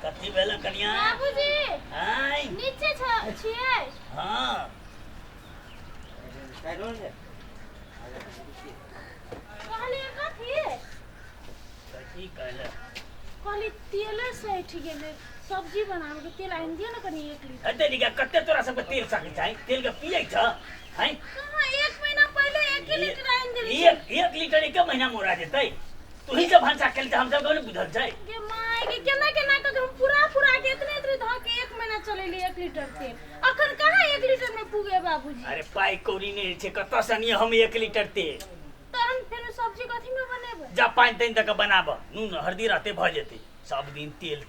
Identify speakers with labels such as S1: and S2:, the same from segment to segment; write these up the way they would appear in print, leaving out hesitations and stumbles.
S1: कथी भेल कनिया?
S2: बाबूजी
S1: हाय
S2: नीचे छियै?
S1: हां
S2: कहलिए कथी
S1: कहले?
S2: कहली तेले से उठ गेले सब्जी बनावे के तेल आइन दियो ना कनी 1 लीटर।
S1: अते निका कते तोरा सब तेल सके छै? तेल के पियै छ? हैं?
S2: कहां 1 महीना पहले 1 लीटर आइन देली।
S1: 1 लीटर एक महीना मोरा जेतै। तू ही सब भांसा खेल हम सब कोने बुझल छै?
S2: के माय के केना केना के हम पूरा के इतने ध के 1 महीना चलेली 1 लीटर तेल। अखन कहां 1 लीटर में पुगे बाबूजी?
S1: अरे पाई कौड़ी नहीं छै कत से नहीं हम 1 लीटर तेल।
S2: त हम फेर सब्जी कथी में बनेबै?
S1: जा पानी तैन तक बनाब नून हल्दी रहते भ जेते सब दिन तेल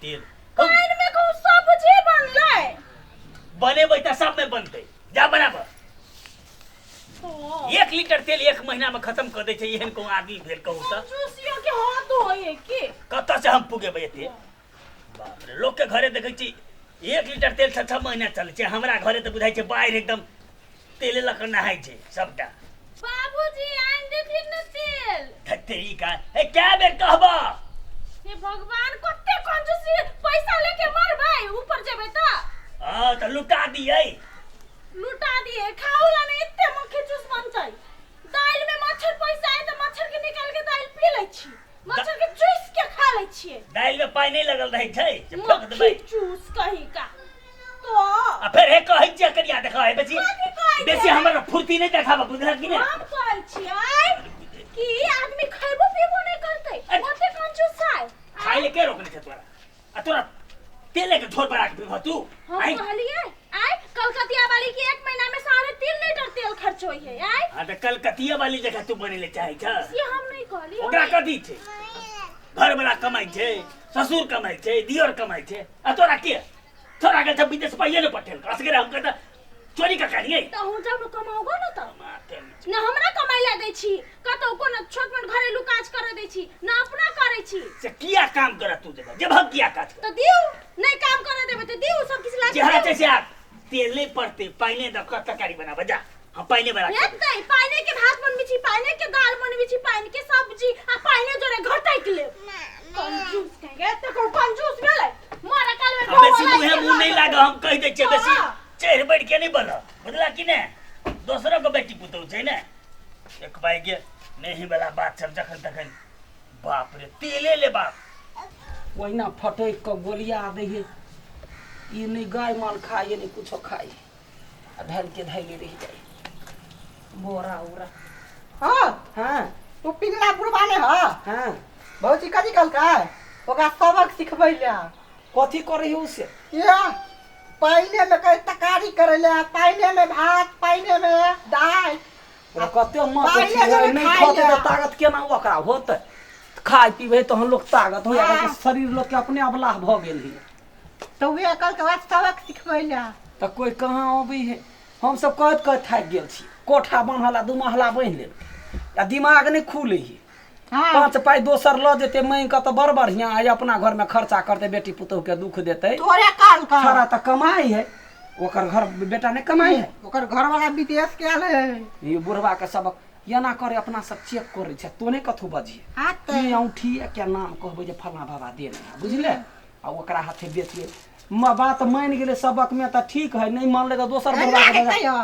S2: पानी में कहूं सब्जी बनलै
S1: बनेबै त सब में बनते जा बनाब।
S2: तो
S1: 1 लीटर तेल 1 महीना में खत्म कर दे छै एहन को आदमी भेल कहू त
S2: जूसियो के हाथ होए के
S1: कत से हम पुगेबै एते? बाप रे लोग के घरे देखै छी 1 लीटर तेल 6 महीना चले छै। हमरा घरे त बुझाइ छै बाहर एकदम तेले लक नहाय छै सबटा।
S2: बाबूजी आइन देथिन न तेल।
S1: तेरी का ए क्या बेर कहबा?
S2: हे भगवान कते कंजूसी पैसा लेके मरबै ऊपर जेबै त
S1: हां त लुटा दियै।
S2: लुटा दिए खाउला ने एते मक्खी चूस बनतै। दाल में मच्छर पैसा आए त मच्छर के निकाल के दाल पी लै छी। मच्छर के चूस के खा लै छिए।
S1: दाल में पानी नहीं लगल रहै छै जे फक देबै।
S2: मक्खी चूस कही का तो
S1: आ फिर हे कहै छियै करिया देखा है बेसी हमर फुर्ती नहीं देखाबा बुझला कि नहीं?
S2: हम कहै छियै कि आदमी खैबो पीबो नहीं करतै ओते कंजूस है।
S1: खाइ ले के रोकने छै तोरा? आ तोरा तेले के झोर बड़ा के पीबा तू?
S2: हम कहलिए आय कलकतिया वाली की 1 महीना में 3.5 लीटर तेल खर्च होई है आय।
S1: हां त कलकतिया वाली जगह तू बने ले चाहे छ?
S2: ये हम नहीं कहली।
S1: ओकरा कथी छै? घर वाला कमाई छै, ससुर कमाई छै, दियोर कमाई छै। आ तोरा के? तोरा के जब विदेश पाइए न पठेल असगरे हम कहता चोरी का करिए
S2: त हम जब कमाओगे न त न हमरा कमाई ला दै छी कतौ कोन छोट मोट घरेलू काज करे दै छी न अपना करे छी।
S1: से किया काम कर तू जब जब हम किया काज कर
S2: त दियो नहीं काम करे देबे त दियो सब किछ ला
S1: जे हां छै से आप तेल नहीं पड़ते पाइने द तरकारी बना बजा हम पाइने बना
S2: हेतै पाइने के भात बनबी छी पाइने के दाल बनबी छी पाइने के सब्जी आ पाइने जोरे घटै के ले कंजूस कहे त को कंजूस भेलै मोरा काल में
S1: बेसी मुहे मुंह नहीं लाग हम कह दे छै बेसी चेहर बैठ के नहीं बोल बुझला कि ने दोसरो को बेटी पुतौ छै ने एक बाई के नहीं वाला बात सब जखन तखन बाप रे तेले ले बाप
S3: वहीना फटक के गोलिया दे है। ये नहीं गाय माल खाए नहीं कुछ खाए आ धैल के धैले रह जाए बोरा उरा।
S4: हाँ
S3: हाँ
S4: तू पिंगला बुढ़वाने हाँ
S3: हाँ
S4: भौजी कथी कहलकै ओकरा सबक सिखबै ले
S3: कथी करे है उसे?
S4: या पाइने में कहीं तकारी करे ले पाइने में भात पाइने में दाल
S3: कते मत
S4: पाइने
S3: है
S4: में
S3: नहीं
S4: खाए
S3: खाते
S4: ले।
S3: तो ताकत केना ओकरा होते? खाए पीबे तो हम लोग ताकत हो जाएगा
S4: हाँ।
S3: तो शरीर लोग के अपने अबलाह भ गेल है।
S4: तो वे कहलकै ओकरा सबक सिखबै ले
S3: तो कोई कहाँ अबी है? हम सब कहत थाक गेल छी कोठा बांधला 2 महला बांध लेल आ दिमाग नहीं खुले है।
S4: हाँ
S3: 5 पाई दोसर ल देते मैं का तो बड़ बढ़िया है अपना घर में खर्चा करते बेटी पुतोह के दुख देते
S4: तोरे कहलकै
S3: सारा तो कमाई है ओकर घर बेटा ने कमाई है।
S4: ओकर घर वाला विदेश गेल है
S3: ये बुढ़वा के सबक येना करे अपना सब चेक करे छै तोने कथु बजिए
S4: हाँ तो
S3: ई औंठी के नाम कहबे जे फलना बाबा देने है बुझले आ ओकरा हाथे बेचिए बात मान गेले सबक में तो ठीक है नहीं मानले तो दोसर बुढ़वा के बजा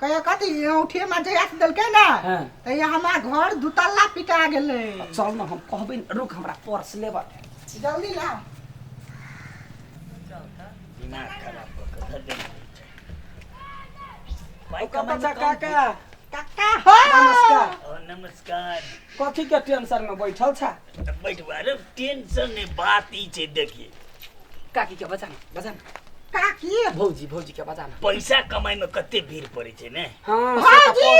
S4: कहियो कथी औठी में जया से देलकै ना
S3: हां
S4: त ये हमरा घर 2 तल्ला पिटा गेलै।
S3: चल ना हम कहबे रुक हमरा पर्स लेबा
S4: जल्दी ला
S1: दिमाग खराब कर धर दे भाई
S3: काका काका
S4: काका हो
S3: नमस्कार
S1: नमस्कार
S3: कथी के टेंशन में बैठल छा?
S1: बैठवा रे टेंशन नहीं बात ई छै देखिए
S3: काकी के बजाना
S4: काकी
S3: भौजी के बजाना
S1: पैसा कमाई में कते भीड़ पड़े छै ने
S3: हां
S4: भौजी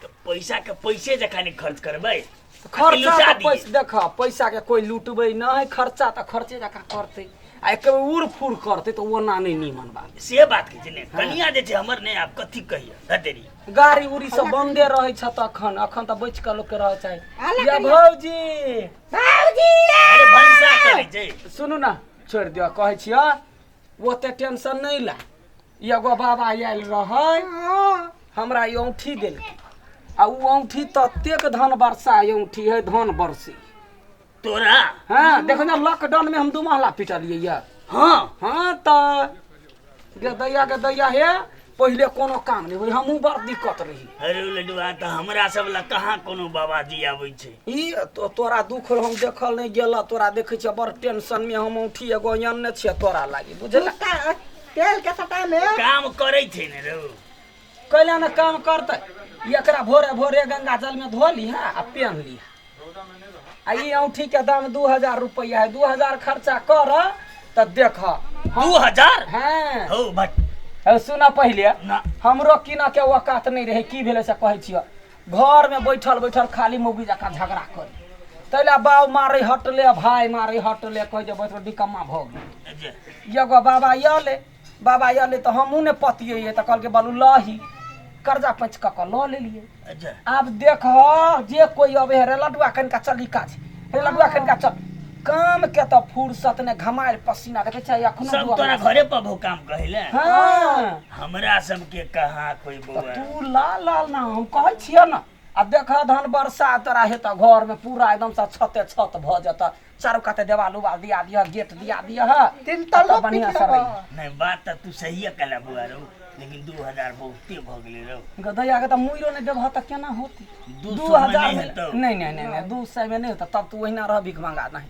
S1: तो पैसा के पैसे जखा नहीं खर्च करबै
S3: खर्चा
S1: लुटा
S3: तो
S1: दिए।
S3: पैसा देख पैसा के कोई लूटबे ना है खर्चा तो खर्चे जका करते आ एक उड़ फुड़ करते तो वो ना नहीं नीमन बात
S1: से बात के छै ने कनिया जे छै हमर ने आप कथी कहिए धतेरी
S3: गाड़ी उड़ी सब बंदे रहे छ तखन अखन तो बच के लोग के रह चाहे
S4: आले
S3: या
S4: कनिया।
S3: भौजी
S1: अरे भंसा करे छै
S3: सुनू ना छोड़ दियो कहै छियै ओते टेंशन नहीं ला एगो बाबा आयल रहे हमरा ई औंठी देलकै आ उ औंठी ततेक धन वर्षा औंठी है धन बरसी
S1: तोरा
S3: हाँ देखो ना लॉकडाउन में हम 2 महला पिटलिए या
S1: हाँ
S3: हाँ तो गदैया हे पहले कोनो काम नहीं होई हमहू बड़ दिक्कत रही
S1: अरे लडुआ तो हमरा सब ला कहाँ कोनो बाबाजी आबै छै
S3: ई तो तोरा दुख हम देखल नहीं गेला तोरा देखे छ बड़ टेंशन में हम उठी एगो अन्ने छ तोरा लागी बुझला
S4: तेल के सटा में
S1: काम करै छै ने रो
S3: कैला ना काम करते एकरा भोरे भोरे गंगा जल में धो ली है आ पहन ली आ ई औठी के दाम 2000 रुपया है 2000 खर्चा कर त देख
S1: 2000
S3: हाँ
S1: हो भट
S3: सुना पहले
S1: ना
S3: हमरो किना के औकात नहीं रहे की भेले से कहै छियो घर में बैठल बैठल खाली मौगी जका झगड़ा करे तैला बाव मारे हटले भाई मारे हटले कह जे बैठ निकम्मा भ गेल एगो बाबा यले तो हमहू ने पतिये त कहल के बालू लही कर्जा पंच क ल ले लिए अब देख जे कोई अबे रे लडुआ कनका चली काज रे लडुआ कनका चल काम के तो फुर्सत ने घमाइल पसीना देखे छै अखनो
S1: सब तोरा घरे पर भो काम कहिले
S3: हां
S1: हमरा सब के कहाँ कोई बुआ
S3: तू लाल ना हम कहै छियै ना आ देख धान बरसा तोरा हे त घर में पूरा एकदम से छते छत भ जता चारों काते देवाल उवाल दिया दिया गेट दिया दिया है
S4: 3 तल्ला
S3: बढ़िया से रही
S1: नहीं बात तो तू सही कहला बुआ रो लेकिन 2000 बहुते भ गेले रो
S3: गदैया के त मुइरो ने देबह त केना होती
S1: 2000
S3: नहीं 200 में नहीं होता तब तू वहिना रह भिख मंगा नहीं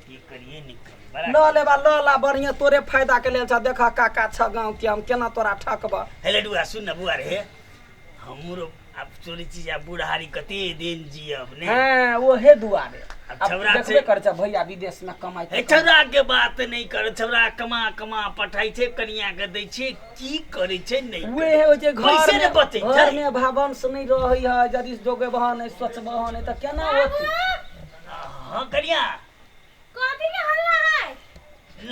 S1: ये करिए निकल
S3: ल ला बढ़िया तोरे फायदा के लेल छ देखा काका छ गांव के हम केना तोरा ठकबा
S1: हेले डुआ सुन न बुआ रे हमरो अब चोरी चीज अब बुढ़ारी कते दिन जियब ने
S3: हां वो हे दुआरे
S1: अब छौरा
S3: देखबे
S1: से
S3: कर छ भैया विदेश में कमाई
S1: ए छौरा के बात नहीं कर छौरा कमा पठाई छै कनिया के दै छै की करे छै नहीं
S3: वे हो जे
S1: कैसे ने बचै छै
S3: घर में भावन से नहीं रहई है यदि जोगे बहन नहीं सोचबह नहीं त केना होती
S1: हां कनिया
S2: कथी के हल्ला है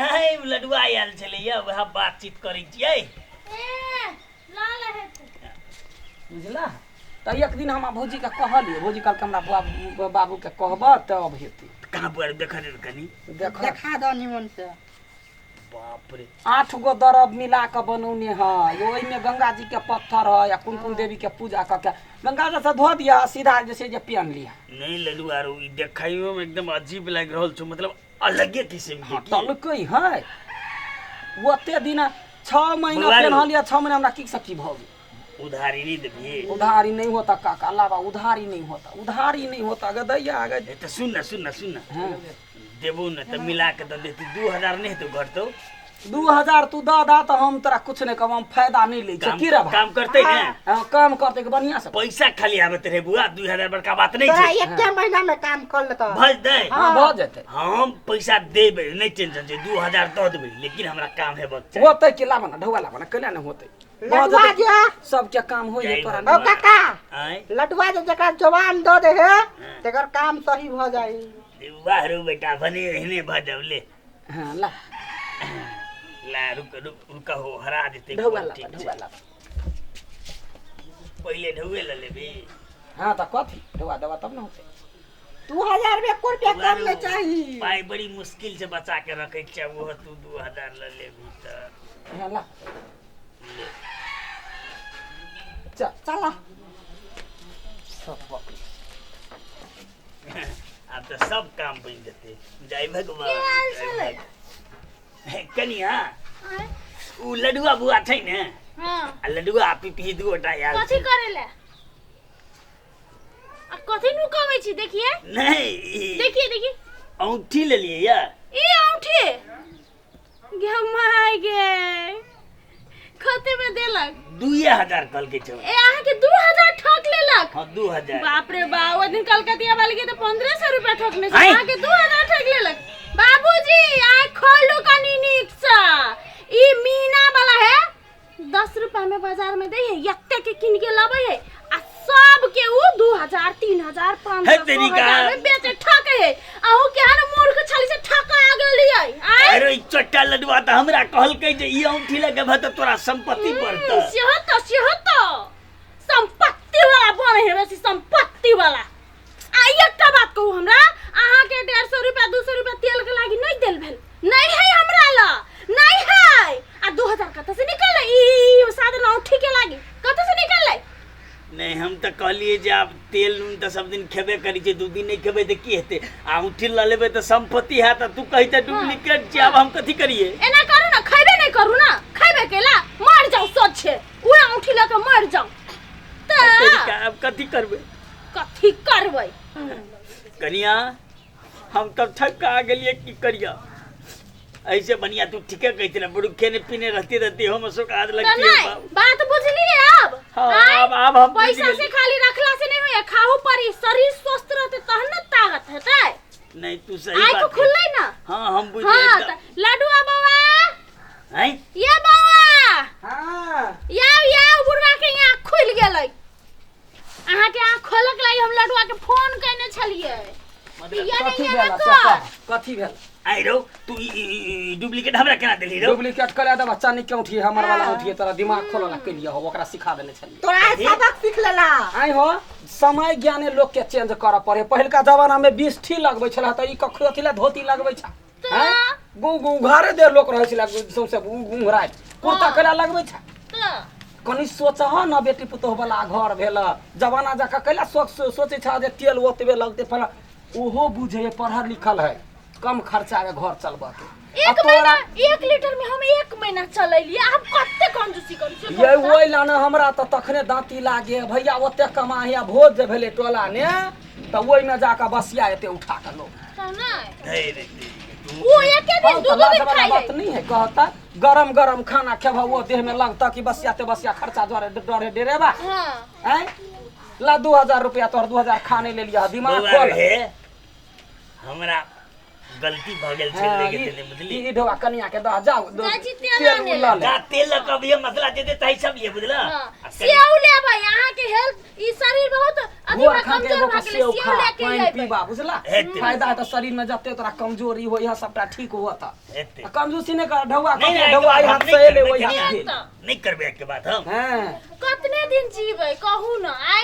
S1: नहीं लडुआ आयल छले या वह बातचीत करै छियै
S2: ए लाल है
S3: बुझला त एक दिन हम भौजी के कहलिए भौजी कल हमरा बाबू के कहबा तब हेती
S1: कहां पर देखा रे कनी
S4: देखा दो निमन से
S1: बाप रे
S3: 8 गो दरब मिला के बनौने है ओइ में गंगा जी के पत्थर है या कुन देवी के पूजा क के गंगा जी से धो दिया सीधा जैसे जे पहन लिया
S1: नहीं लडुआ रो ई देखाइयो में एकदम अजीब लाग रहल छ मतलब अलगे किस्म के
S3: तलकै है ओते दिन 6 महीना पहनलिया 6 महीना हमरा की सकी भ गेल
S1: उधारी नहीं देबी
S3: उधारी नहीं होता काका अलावा उधारी नहीं होता गदैया आगे
S1: ए त सुन न
S3: हाँ।
S1: देबो न त मिला के त देती 2000 नहीं तो घटतो
S3: 2000 तू दा तो हम तोरा कुछ नहीं कहब हम फायदा नहीं ले की रे
S1: काम करते ने
S3: काम करते के बढ़िया से
S1: पैसा खाली आबत रे बुआ 2000 बड़का बात नहीं
S4: तोरा
S1: छै
S4: 1 महीना में काम कर लेता
S1: भज दे
S3: हां भ जेते
S1: हम पैसा देबे नहीं टेंशन छै 2000 द देबे लेकिन हमरा काम है बच्चा
S3: होते कि लाबा ना ढौआ लाबा ना कल्या न होते
S4: लडुआ जे
S3: सब के काम हो जे तोरा
S4: ओ काका
S1: आय
S4: लडुआ जे जकरा जवान दो दे है तेकर काम सही भ जाई
S1: वाह रो बेटा बने रहने भजवले
S3: हां ला
S1: रुक हो हरा देते
S3: ढौआ लाबा
S1: पहले ढौए ले लेबे
S3: हां त कथी ढौआ दवा तब न होते
S4: 2000 में 1 रुपया कम ले चाहिए
S1: पाई बड़ी मुश्किल से बचा के रखे छै वो तू 2000 ले लेबी त
S3: हां ला
S4: चला
S3: सब पकड़
S1: अब तो सब काम बन जते जय भगवान
S2: के हाल
S1: जय
S2: छले?
S1: भगवान। कनिया उ लडुआ बुआ छै ने
S2: हां
S1: आ लडुआ पीपी दुटा यार
S2: कथी करेला आ कथी नु कहै छी देखिए
S1: नहीं
S2: देखिए
S1: औंठी ले लिए या
S2: ई औठी गे माय गे खते में देलक
S1: 2000 कल के छौ
S2: ए आहा के 2000 ठक लेलक
S1: हां 2000
S2: बाप रे बा ओ दिन कलकतिया वाली के तो 1500 रुपया ठकने से
S1: आय।
S2: आहा के 2000 ठक लेलक बाबूजी आय खोलू कनी नीक सा ई मीना वाला है 10 रुपया में बाजार में दे है यत्ते के किन के लाबै है आ सब के उ 2000 3000
S1: है
S2: 500
S1: तेरी का।
S2: में बेचे ठक है आहू के हन मूर्ख छाली से ठका आ गेलियै आय
S1: अरे ई चट्टा लडुआ त हमरा कहलकै जे ई औंठी लगे भ त तोरा संपत्ति बढ़त
S2: सेहत संपत्ति वाला बने है वैसी संपत्ति वाला आ एकटा बात कहू हमरा अहाँ के 150 रुपया 200 रुपया तेल के लागी नहीं देल भेल नहीं है हमरा ला नहीं है आ 2000 कत से निकल ई साधन औठी के लागी कत से निकल
S1: नहीं हम त कहलिए जे अब तेल नून त तो सब दिन खेबे करी छे 2 दिन नहीं खेबे तो की हेते आ उठी ल लेबे तो संपत्ति है तो तू कहि त डुप्लीकेट छे अब हम कथी करिए
S2: एना करू ना खैबे नहीं करू ना खैबे केला मर जाऊ सोच छे उड़ा उठी लेके मर जाऊ
S1: तेरी
S2: त
S1: का अब कथी करबे
S2: कथी करबै
S1: कनिया हम तब थक आ गेलिए की करिया ऐसे बनिया तू ठीके कहते ना बड़ू खेने पीने रहते हम सुकाद
S2: त
S1: लगती है
S2: नहीं बात बुझली अब
S1: हाँ,
S2: आय?
S1: अब हम बुझ
S2: पैसा
S1: गेली।
S2: से खाली रखला से नहीं होय खाहू परी शरीर स्वस्थ रहते तहन न ताकत हेतै
S1: नहीं तू सही
S2: आय
S1: बात
S2: को खुललै ना
S1: हाँ हम बुझ
S2: हां
S1: गए
S2: त लडुआ बाबा
S1: हैं
S2: ये बाबा
S3: हाँ
S2: याव बुढ़वा के आँख खुल गेलै अहाँ के आँख खोलक लागि हम लडुआ के फोन कइने छलिए पिया
S3: कथी
S2: नहीं
S3: भेल
S2: है
S3: से
S2: ना
S3: कह कथी भेल
S1: आई रो तू डुप्लीकेट हमरा केना देली रो
S3: डुप्लीकेट करे दे बच्चा नहीं क्यों उठी हमर वाला उठी तोरा दिमाग खोलला के लिए हो ओकरा सिखा देने छलिए
S4: तोरा सबक सीख लेला
S3: आई हो समय ज्ञाने लोग के चेंज करऽ पड़े पहिलका जमाना में 20 ठी लगबै छला त ई कखो अथिला धोती लगबै छ हैं गु गु घरे दे लोक रहै छला सौसे घुंघराइ कुर्ता कला लगबै छ
S2: त
S3: कनी सोचह न बेटी पुतोह वाला घर भेल जमाना जका कैला सोचे छ जे तेल ओतबे लगते फला ओहो बुझे पढ़ल लिखल है कम खर्चा में घर चलबा के
S2: एक महीना 1 लीटर में हम 1 महीना चलैलिए आप कत्ते कंजूसी करै छी
S3: ये ओइ लाने हमरा त तखने दांती लागे भैया ओते कमाहिया भोज जे भेले टोला ने त ओइ में जाके बसिया एते उठा के लोग
S2: नहीं
S1: रे
S2: वो एके दिन दू दिन खाई
S3: बात नहीं है कहता गरम गरम खाना खेबा वो देह में लगता कि बसिया ते बसिया खर्चा डरे डेरेबा
S2: हां
S3: हैं ला 2000 रुपया तोहर 2000 खाने ले लिया दिमाग खोल
S1: हमरा गलती भ गेल छै लेके तेने बुझली
S3: ई ढोआ कनिया के दा जाओ
S2: चाची तेल
S3: तेल
S2: आने
S3: ला ले
S1: का तेल का भी मसला दे देता है सब ये बुझला
S2: सेव ले भाई यहाँ के हेल्थ ई शरीर बहुत अति
S3: गोर
S2: में
S3: खा के
S2: कमजोर
S3: एगो
S2: भ
S3: के
S2: गेलै
S3: सेव
S2: सेव
S3: खा
S2: लेके
S3: पानी
S2: अइबै
S3: पीबा बुझला
S1: हेते।
S3: फायदा है तो शरीर में जते तोरा कमजोरी हो यह सबटा ठीक होता
S1: हेते।
S3: कंजूसी ने कर ढौआ
S1: नहीं,
S3: के
S1: नहीं,
S3: ढौआ
S1: हम
S3: हाथ
S1: नहीं
S3: से ले
S1: करबे,
S3: वही
S1: नहीं,
S3: हाथ
S2: नहीं।
S3: दे
S1: नहीं करबे के बात हम
S3: हैं
S2: कितने दिन जीबै कहू न आय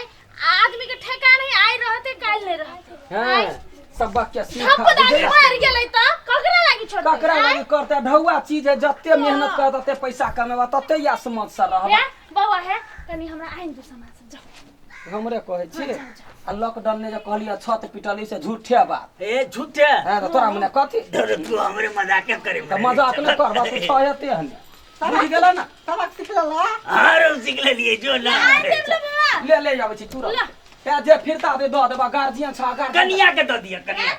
S2: आदमी के ठेकान है आय रहते काल नहीं रहते
S3: हैं सब के सीखा
S2: हम पदारी मर गेलै त ककरा लागि छोड़
S3: ककरा लगी करते ढौआ चीज है जते मेहनत कर तते पैसा कमेबा तते या समझ से रहबा
S2: है बौआ है कनी हमरा आइन दू समाज से जाओ
S3: हमरे कहै छी आ लॉकडाउन ने जे कहलिया छत पिटली से झूठे बात
S1: ए झूठे
S3: है तो तोरा मने कथी
S1: तू हमरे मजाक करे
S3: त मजाक न करबा तू छयते हने बुझ गेला ना
S4: सबक सीख लेला
S1: हारो सीख लेलिए जो ना
S2: बाबा
S3: ले ले जाबै छी तुरंत ए जे फिरता दे दो देबा गार्जियन छ गार्जियन
S1: कनिया के दो दिया कनिया